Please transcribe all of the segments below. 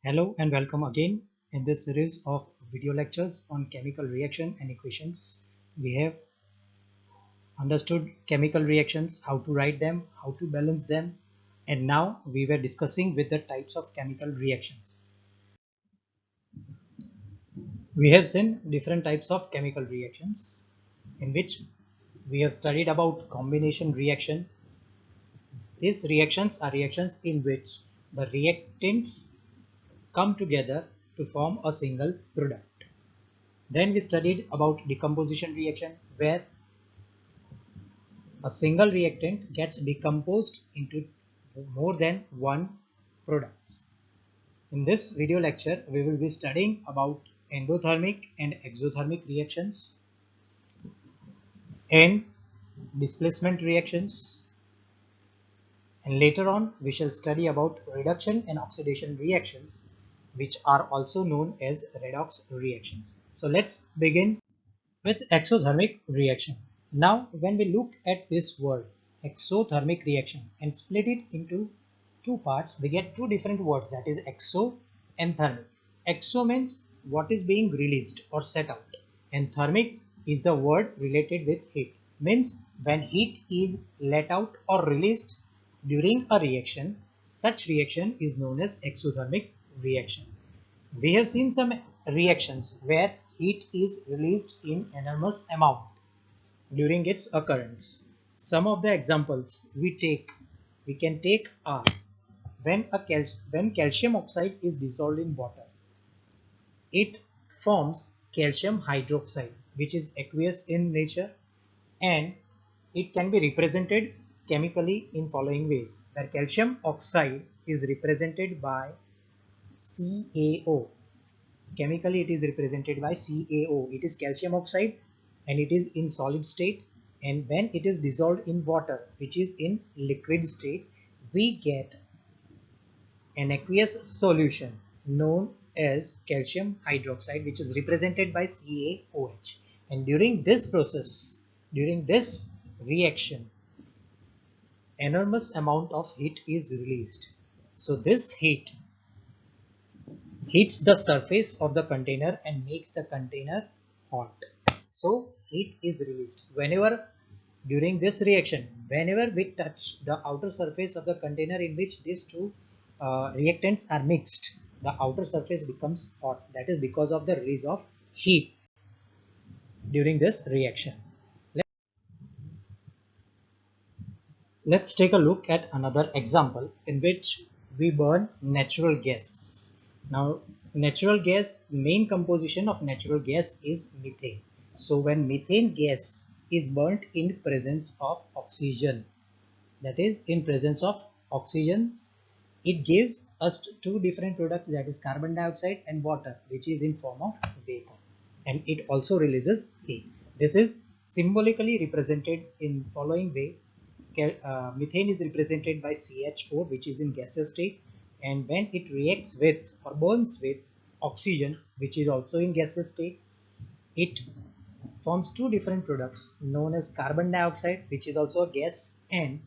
Hello and welcome again in this series of video lectures on chemical reaction and equations. We have understood chemical reactions, how to write them, how to balance them, and now we were discussing with the types of chemical reactions. We have seen different types of chemical reactions in which we have studied about combination reaction. These reactions are reactions in which the reactants come together to form a single product. Then we studied about decomposition reaction where a single reactant gets decomposed into more than one products. In this video lecture, we will be studying about endothermic and exothermic reactions and displacement reactions, and later on we shall study about reduction and oxidation reactions, which are also known as redox reactions. So let's begin with exothermic reaction. Now when we look at this word exothermic reaction and split it into two parts, we get two different words, that is exo and thermic. Exo means what is being released or set out, and thermic is the word related with heat, means when heat is let out or released during a reaction, such reaction is known as exothermic reaction. We have seen some reactions where heat is released in enormous amount during its occurrence. Some of the examples we can take are when calcium oxide is dissolved in water, it forms calcium hydroxide, which is aqueous in nature, and it can be represented chemically in following ways, where calcium oxide is represented by CaO. Chemically it is represented by CaO. It is calcium oxide and it is in solid state, and when it is dissolved in water, which is in liquid state, we get an aqueous solution known as calcium hydroxide, which is represented by CaOH. And during this process, during this reaction, enormous amount of heat is released. So this heat hits the surface of the container and makes the container hot. So heat is released. During this reaction, whenever we touch the outer surface of the container in which these two reactants are mixed, the outer surface becomes hot. That is because of the release of heat during this reaction. Let's take a look at another example in which we burn natural gas. Now, natural gas, main composition of natural gas is methane. So when methane gas is burnt in presence of oxygen, that is in presence of oxygen, it gives us two different products, that is carbon dioxide and water, which is in form of vapor, and it also releases heat. This is symbolically represented in following way. Methane is represented by CH4, which is in gaseous state, and when it reacts with or burns with oxygen, which is also in gaseous state, it forms two different products known as carbon dioxide, which is also a gas, and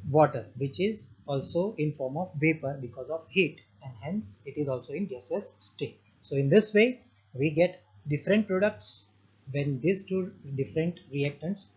water, which is also in form of vapor because of heat, and hence it is also in gaseous state. So in this way we get different products when these two different reactants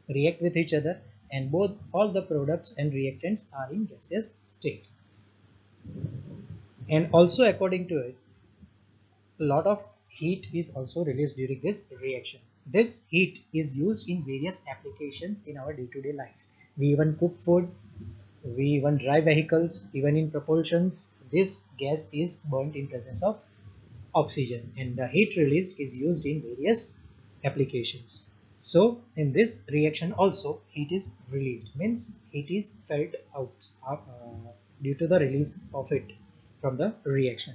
react with each other, and all the products and reactants are in gaseous state. And also according to it, a lot of heat is also released during this reaction. This heat is used in various applications in our day-to-day life. We even cook food, we even drive vehicles, even in propulsions. This gas is burnt in presence of oxygen, and the heat released is used in various applications. So in this reaction also heat is released, means heat is felt out due to the release of it from the reaction.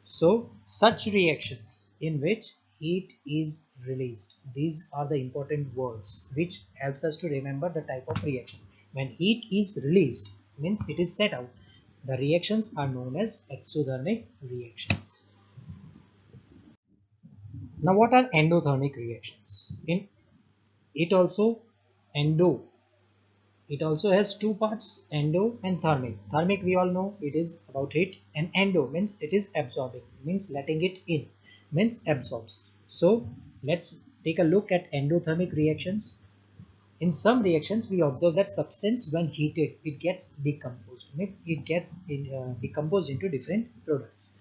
So such reactions in which heat is released, these are the important words which helps us to remember the type of reaction. When heat is released, means it is set out, the reactions are known as exothermic reactions. Now what are endothermic reactions? In it also, endo it also has two parts, endo and thermic. Thermic we all know it is about heat, and endo means it is absorbing, means letting it in, means absorbs. So let's take a look at endothermic reactions. In some reactions we observe that substance when heated it gets decomposed, means it gets decomposed into different products.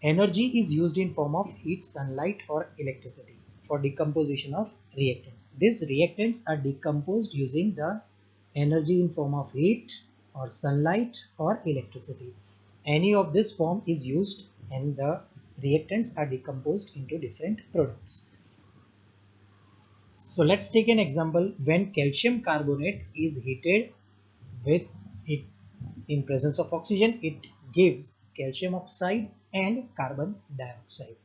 Energy is used in form of heat, sunlight or electricity for decomposition of reactants. These reactants are decomposed using the energy in form of heat or sunlight or electricity. Any of this form is used and the reactants are decomposed into different products. So let's take an example. When calcium carbonate is heated with it in presence of oxygen, it gives calcium oxide and carbon dioxide.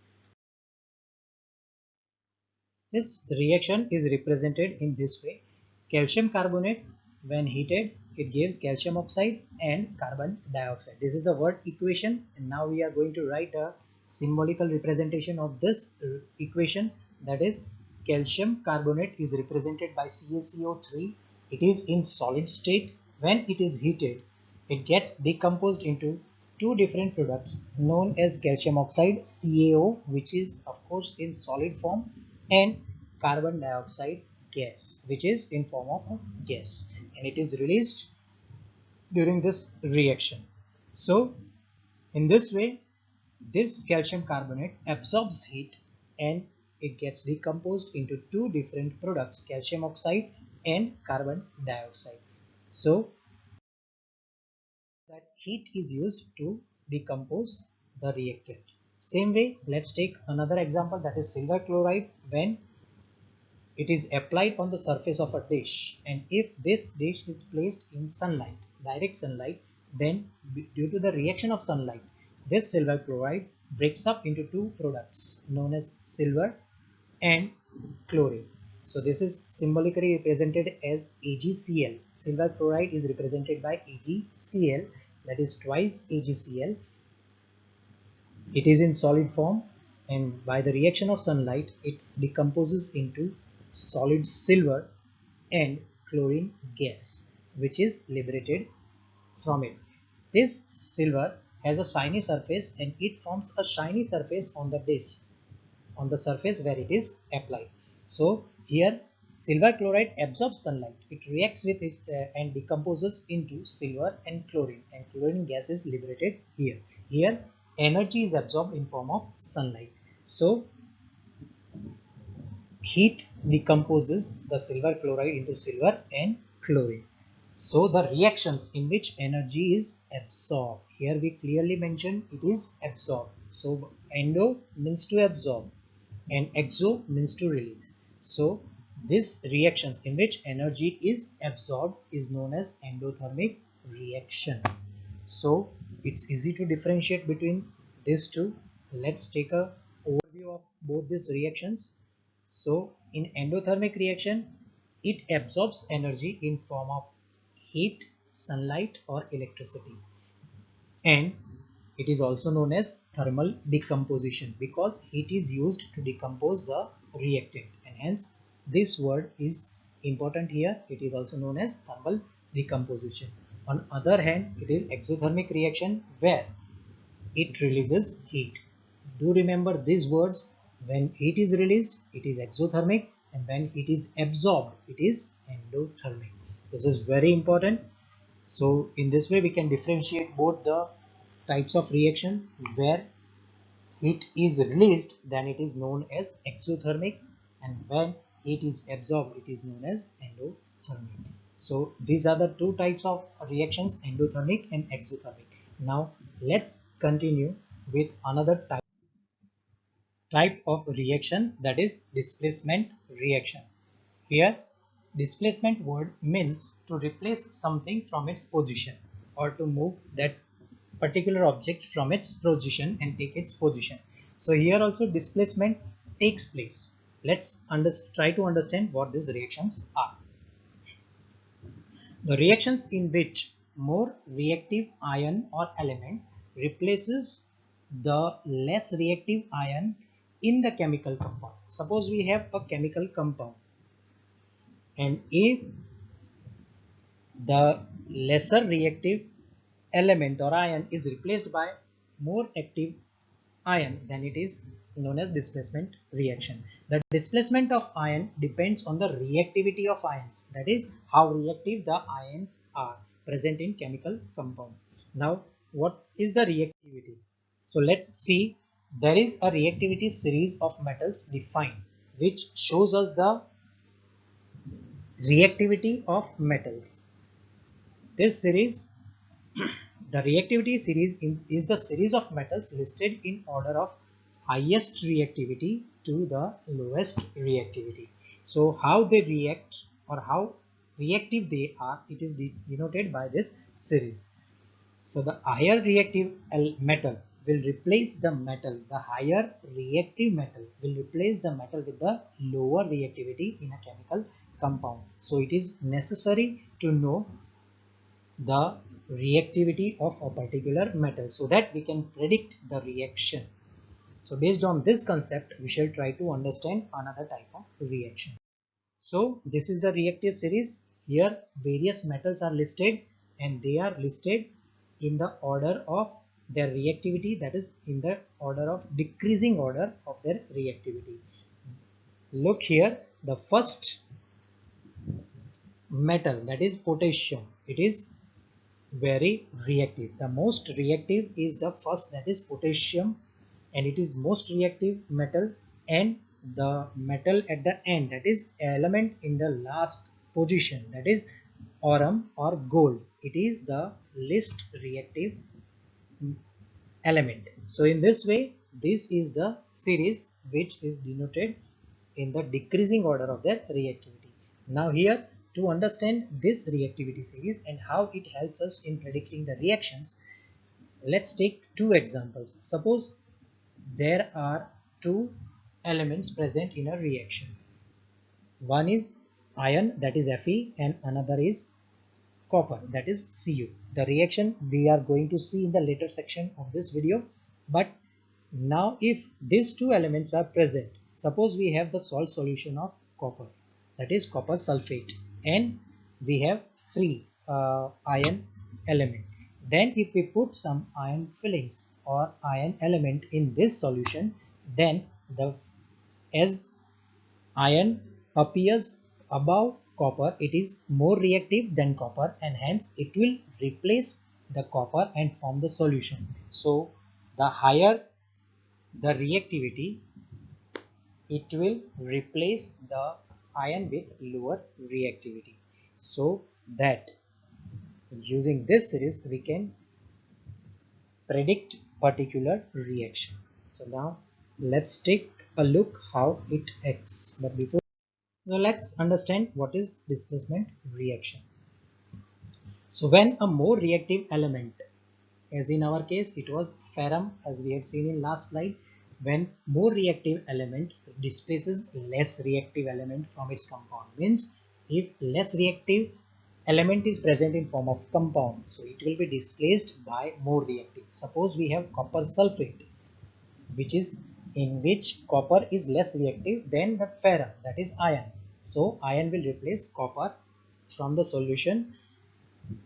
This reaction is represented in this way. Calcium carbonate, when heated, it gives calcium oxide and carbon dioxide. This is the word equation, and now we are going to write a symbolical representation of this equation. That is, calcium carbonate is represented by CaCO3. It is in solid state. When it is heated, it gets decomposed into two different products known as calcium oxide CaO, which is of course in solid form, and carbon dioxide gas, which is in form of a gas, and it is released during this reaction. So in this way, this calcium carbonate absorbs heat and it gets decomposed into two different products, calcium oxide and carbon dioxide. So that heat is used to decompose the reactant. Same way, let's take another example, that is silver chloride. When it is applied on the surface of a dish, and if this dish is placed in sunlight, direct sunlight, then due to the reaction of sunlight, this silver chloride breaks up into two products known as silver and chlorine. So this is symbolically represented as AgCl. Silver chloride is represented by AgCl, that is twice AgCl. It is in solid form, and by the reaction of sunlight it decomposes into solid silver and chlorine gas, which is liberated from it. This silver has a shiny surface and it forms a shiny surface on the dish, on the surface where it is applied. So here silver chloride absorbs sunlight, it reacts with it and decomposes into silver and chlorine gas is liberated here. Here energy is absorbed in form of sunlight. So heat decomposes the silver chloride into silver and chlorine. So the reactions in which energy is absorbed, here we clearly mention it is absorbed. So endo means to absorb and exo means to release. So these reactions in which energy is absorbed is known as endothermic reaction. So it's easy to differentiate between these two. Let's take a overview of both these reactions. So in endothermic reaction, it absorbs energy in form of heat, sunlight or electricity, and it is also known as thermal decomposition because heat is used to decompose the reactant, and hence this word is important here. It is also known as thermal decomposition. On other hand, it is exothermic reaction where it releases heat. Do remember these words. When heat is released, it is exothermic, and when it is absorbed, it is endothermic. This is very important. So in this way we can differentiate both the types of reaction. Where heat is released, then it is known as exothermic, and when heat is absorbed, it is known as endothermic. So these are the two types of reactions, endothermic and exothermic. Now let's continue with another type of reaction, that is displacement reaction. Here displacement word means to replace something from its position or to move that particular object from its position and take its position. So here also displacement takes place. Let's try to understand what these reactions are. The reactions in which more reactive ion or element replaces the less reactive ion in the chemical compound. Suppose we have a chemical compound, and if the lesser reactive element or ion is replaced by more active ion, then it is known as displacement reaction. The displacement of ion depends on the reactivity of ions, that is how reactive the ions are present in chemical compound. Now what is the reactivity? So let's see, there is a reactivity series of metals defined which shows us the reactivity of metals. This series, the reactivity series is the series of metals listed in order of highest reactivity to the lowest reactivity. So how they react or how reactive they are, it is denoted by this series. So the higher reactive metal will replace the metal, the higher reactive metal will replace the metal with the lower reactivity in a chemical compound. So it is necessary to know the reactivity of a particular metal so that we can predict the reaction. So based on this concept, we shall try to understand another type of reaction. So this is the reactive series. Here various metals are listed and they are listed in the order of their reactivity, that is in the order of decreasing order of their reactivity. Look here, the first metal, that is potassium, it is very reactive. The most reactive is the first, that is potassium, and it is most reactive metal, and the metal at the end, that is element in the last position, that is aurum or gold, it is the least reactive element. So in this way, this is the series which is denoted in the decreasing order of their reactivity. Now here, to understand this reactivity series and how it helps us in predicting the reactions, let's take two examples. Suppose there are two elements present in a reaction. One is iron, that is Fe, and another is copper, that is Cu. The reaction we are going to see in the later section of this video. But now if these two elements are present, suppose we have the salt solution of copper, that is copper sulfate, and we have free iron element. Then if we put some iron fillings or iron element in this solution, then the as iron appears above copper, it is more reactive than copper, and hence it will replace the copper and form the solution. So the higher the reactivity, it will replace the ion with lower reactivity. So that using this series we can predict particular reaction. So now let's take a look how it acts. But before, now let's understand what is displacement reaction. So when a more reactive element, as in our case it was ferrum, as we had seen in last slide, when more reactive element displaces less reactive element from its compound, means if less reactive element is present in form of compound, so it will be displaced by more reactive. Suppose we have copper sulfate, which is in which copper is less reactive than the ferrum, that is iron. So iron will replace copper from the solution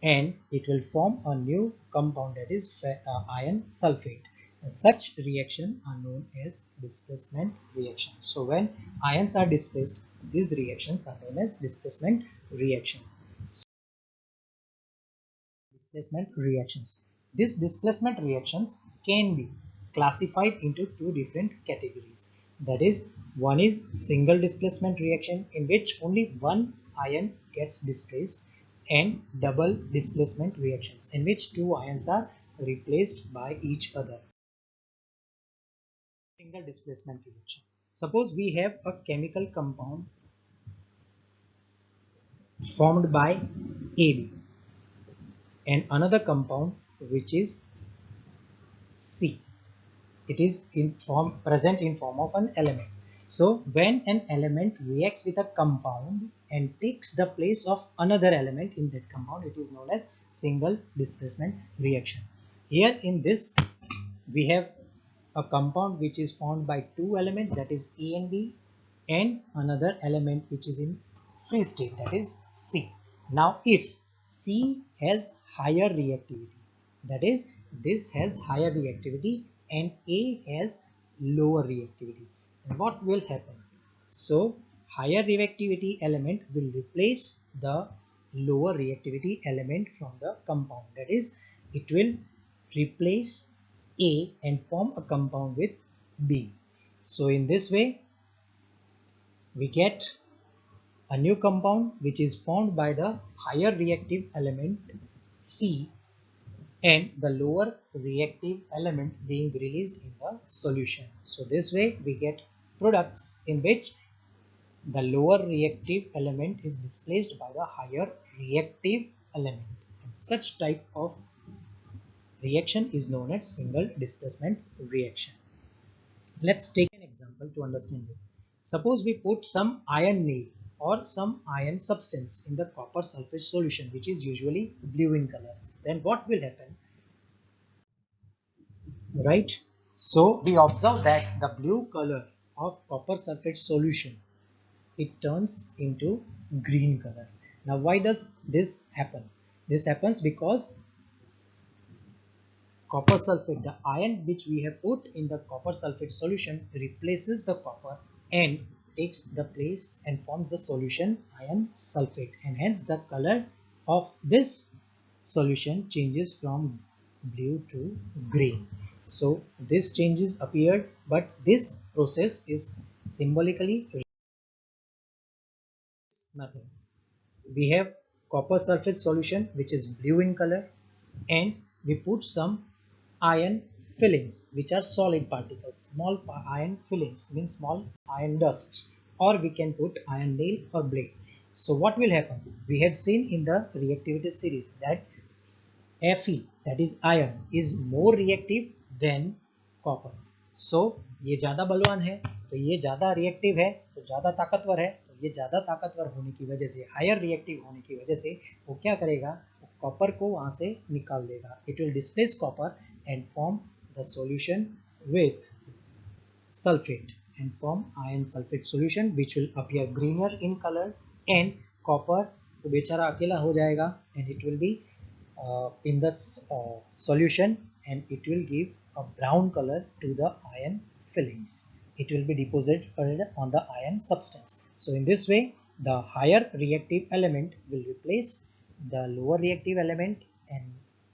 and it will form a new compound, that is iron sulfate. Such reaction are known as displacement reaction. So when ions are displaced, these reactions are known as displacement reaction. Displacement reactions. These displacement reactions can be classified into two different categories. That is, one is single displacement reaction in which only one ion gets displaced, and double displacement reactions in which two ions are replaced by each other. Single displacement reaction. Suppose we have a chemical compound formed by AB and another compound which is C. It is present in form of an element. So when an element reacts with a compound and takes the place of another element in that compound, it is known as single displacement reaction. Here in this we have a compound which is formed by two elements, that is A and B, and another element which is in free state, that is C. Now if C has higher reactivity. That is, this has higher reactivity and A has lower reactivity. And what will happen? So, higher reactivity element will replace the lower reactivity element from the compound. That is, it will replace A and form a compound with B. So, in this way, we get a new compound which is formed by the higher reactive element C and the lower reactive element being released in the solution. So this way we get products in which the lower reactive element is displaced by the higher reactive element, and such type of reaction is known as single displacement reaction. Let's take an example to understand it. Suppose we put some iron nail or some iron substance in the copper sulfate solution, which is usually blue in color. Then what will happen? Right? So we observe that the blue color of copper sulfate solution, it turns into green color. Now why does this happen? This happens because copper sulfate, the ion which we have put in the copper sulfate solution, replaces the copper and takes the place and forms the solution iron sulfate, and hence the color of this solution changes from blue to green. So this changes appeared, but this process is symbolically method. We have copper sulfate solution which is blue in color, and we put some iron fillings which are solid particles. Small iron fillings means small iron dust, or we can put iron nail or blade. So what will happen? We have seen in the reactivity series that Fe, that is iron, is more reactive than copper. So ये ज़्यादा बलवान है, तो ये ज़्यादा reactive है, तो ज़्यादा ताकतवर है, तो ये ज़्यादा ताकतवर होने की वजह से, हायर रिएक्टिव होने की वजह से वो क्या करेगा? वो कॉपर को वहाँ से निकाल देगा. It will displace copper and form the solution with sulfate and form iron sulfate solution which will appear greener in color, and copper तो बेचारा अकेला हो जाएगा and it will be in the solution, and it will give a brown color to the iron fillings. It will be deposited on the iron substance. So in this way the higher reactive element will replace the lower reactive element, and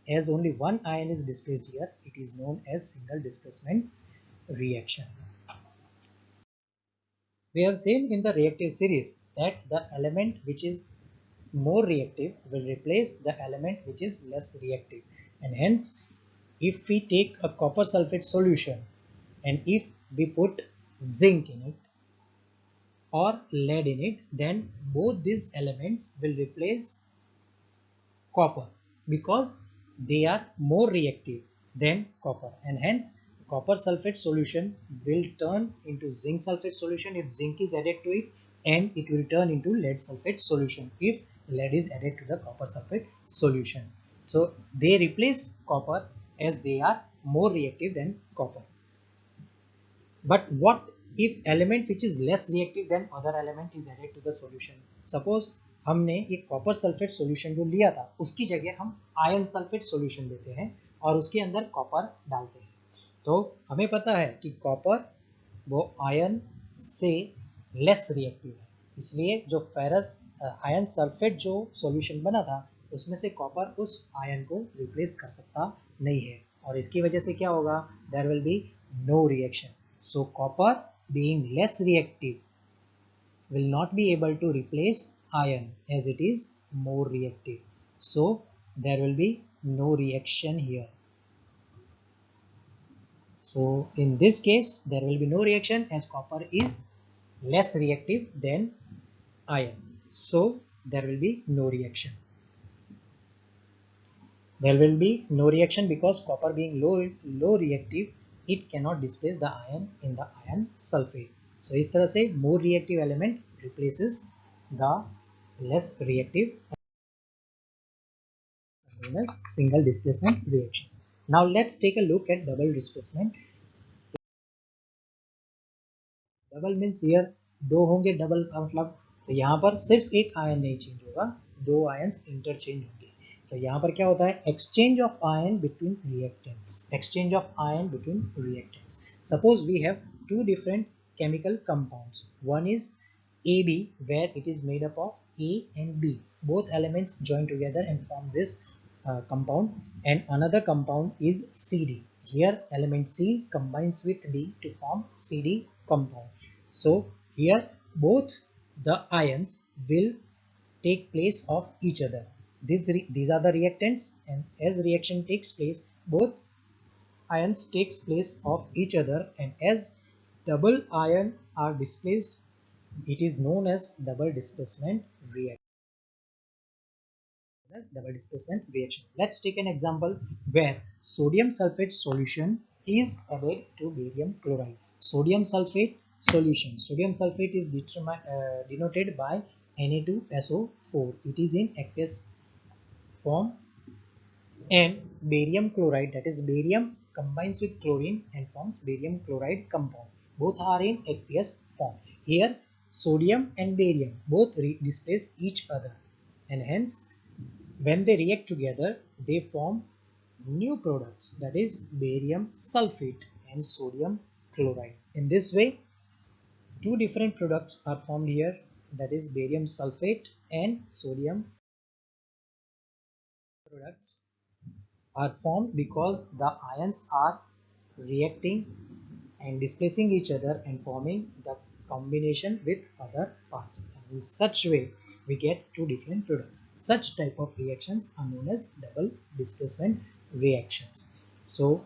as only one ion is displaced here, it is known as single displacement reaction. We have seen in the reactive series that the element which is more reactive will replace the element which is less reactive, and hence if we take a copper sulfate solution and if we put zinc in it or lead in it, then both these elements will replace copper because they are more reactive than copper, and hence copper sulfate solution will turn into zinc sulfate solution if zinc is added to it, and it will turn into lead sulfate solution if lead is added to the copper sulfate solution. So they replace copper as they are more reactive than copper. But what if element which is less reactive than other element is added to the solution? Suppose हमने ये copper sulphate solution जो लिया था उसकी जगह हम iron sulphate solution लेते हैं और उसके अंदर कॉपर डालते हैं, तो हमें पता है कि कॉपर वो आयरन से लेस रिएक्टिव है, इसलिए जो फेरस आयरन सल्फेट जो सॉल्यूशन बना था उसमें से कॉपर उस आयरन को रिप्लेस कर सकता नहीं है, और इसकी वजह से क्या होगा? There will be no reaction. So copper being less reactive will not be able to replace iron as it is more reactive. So there will be no reaction here. So in this case there will be no reaction as copper is less reactive than iron. So there will be no reaction. There will be no reaction because copper being low reactive, it cannot displace the iron in the iron sulfate. So इस तरह से more reactive element replaces the less reactive known as single displacement reaction. Now let's take a look at double displacement. Double means here दो होंगे, double का मतलब, तो यहाँ पर सिर्फ एक आयन नहीं चेंज होगा, दो आयंस इंटरचेंज होंगे। तो यहाँ पर क्या होता है, exchange of ion between reactants, exchange of ion between reactants. Suppose we have two different chemical compounds. One is AB, where it is made up of A and B. Both elements join together and form this compound. And another compound is CD. Here element C combines with D to form CD compound. So here both the ions will take place of each other. These are the reactants, and as reaction takes place, both ions takes place of each other, and as double ion are displaced, it is known as double displacement reaction. Let's take an example where sodium sulfate solution is added to barium chloride. Sodium sulfate solution. Sodium sulfate is denoted by Na2SO4. It is in aqueous form, and barium chloride, that is barium combines with chlorine and forms barium chloride compound. Both are in aqueous form. Here sodium and barium both displace each other, and hence when they react together they form new products, that is barium sulfate and sodium chloride. In this way two different products are formed here, that is barium sulfate and sodium. Products are formed because the ions are reacting and displacing each other and forming the combination with other parts. And in such way we get two different products. Such type of reactions are known as double displacement reactions. So